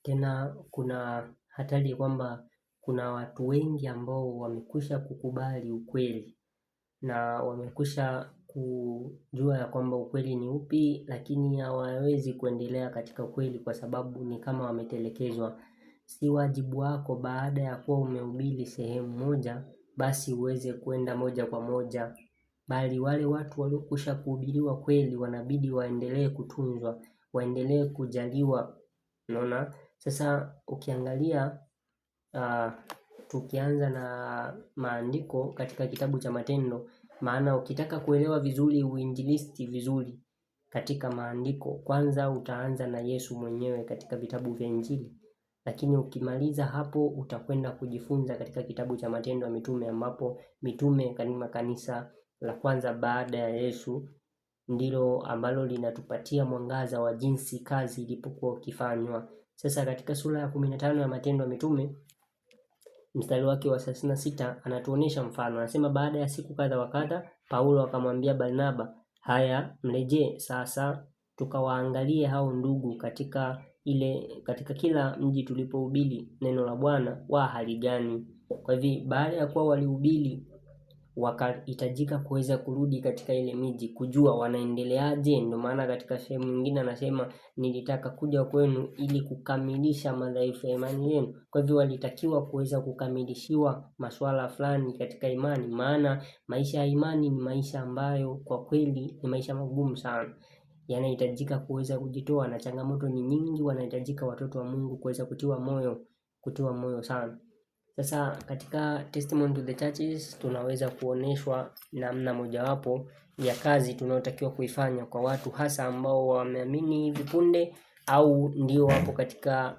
Tena kuna hatari kwamba kuna watu wengi ambao wamekwisha kukubali ukweli na wamekwisha kujua ya kwamba ukweli ni upi, lakini hawawezi kuendelea katika ukweli kwa sababu ni kama wametelekezwa. Si wajibu wako baada ya kuwa umehubiri sehemu moja basi uweze kwenda moja kwa moja, bali wale watu waliokwisha kuhubiriwa kweli wanabidi waendelee kutunzwa, waendelee kujaliwa. Unaona? Sasa ukiangalia tukianza na maandiko katika kitabu cha Matendo, maana ukitaka kuelewa vizuri uinjilisti vizuri katika maandiko, kwanza utaanza na Yesu mwenyewe katika vitabu vya Injili, lakini ukimaliza hapo utakwenda kujifunza katika kitabu cha Matendo ya Mitume, ambapo mitume katika kanisa la kwanza baada ya Yesu ndilo ambalo linatupatia mwangaza wa jinsi kazi ilipokuwa ukifanywa. Sasa katika sura ya 15 ya Matendo ya Mitume mstari wake wa 36 anatuonesha mfano. Anasema baada ya siku kadha wa kadha, Paulo akamwambia Barnaba, haya mrejee sasa tukawaangalie hao ndugu katika kila mji tulipohubiri neno la Bwana wa hali gani. Kwa hivyo baada ya kuwa walihubiri wakahitajika kuweza kurudi katika ile miji kujua wanaendeleaje. Ndio maana katika sehemu nyingine anasema nilitaka kuja kwenu ili kukamilisha madhaifu ya imani yenu. Kwa hivyo walitakiwa kuweza kukamilishiwa masuala fulani katika imani, maana maisha ya imani ni maisha ambayo kwa kweli ni maisha magumu sana, yanahitajika kuweza kujitoa na changamoto ni nyingi. Wanahitajika watoto wa Mungu kuweza kutiwa moyo sana. Sasa katika Testimony to the Churches tunaweza kuoneshwa namna mojawapo ya kazi tunayotakiwa kuifanya kwa watu hasa ambao wameamini hivi punde au ndio wapo katika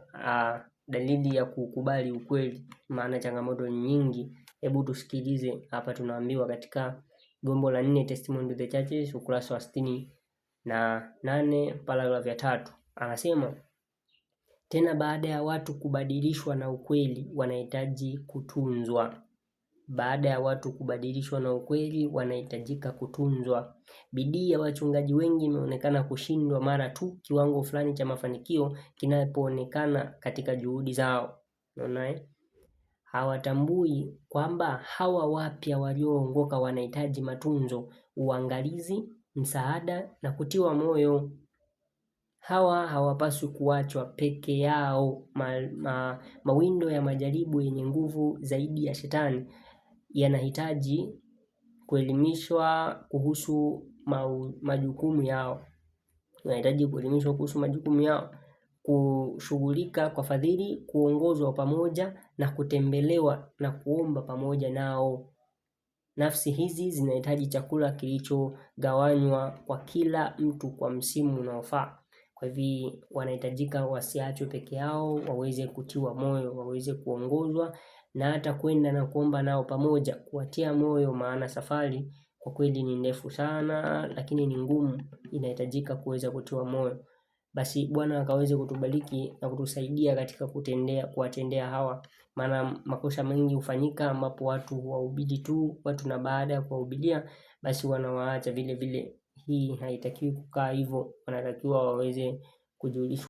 dalili ya kukubali ukweli, maana changamoto nyingi. Hebu tusikilize hapa, tunaambiwa katika gombo la 4 Testimony to the Churches ukurasa wa 68 paragraph ya 3 anasema tena baada ya watu kubadilishwa na ukweli wanahitaji kutunzwa. Baada ya watu kubadilishwa na ukweli wanahitajika kutunzwa. Bidii ya wachungaji wengi imeonekana kushindwa mara tu kiwango fulani cha mafanikio kinapoonekana katika juhudi zao. Unaona? Hawatambui kwamba hawa wapya walioongoka wanahitaji matunzo, uangalizi, msaada na kutiwa moyo. Hawa hawapaswi kuachwa peke yao. Mawindo ya majaribu yenye nguvu zaidi ya shetani yanahitaji kuelimishwa kuhusu majukumu yao. Wanahitaji kuelimishwa kuhusu majukumu yao, kushughulika kwa fadhili, kuongozwa pamoja na kutembelewa na kuomba pamoja nao. Nafsi hizi zinahitaji chakula kilichogawanywa kwa kila mtu kwa msimu unaofaa. Kwa hivyo wanahitajika wasiachwe peke yao, waweze kutiwa moyo, waweze kuongozwa na hata kwenda na kuomba nao pamoja, kuwatia moyo, maana safari kwa kweli ni ndefu sana lakini ni ngumu, inahitajika kuweza kutiwa moyo. Basi Bwana akaweze kutubariki na kutusaidia katika kuwatendea hawa, maana makosa mengi hufanyika ambapo watu huwahubiri tu watu na baada ya kuwahubiria basi wanawaacha vile vile. Hii haitakiwi kukaa hivyo, wanatakiwa waweze kujulishwa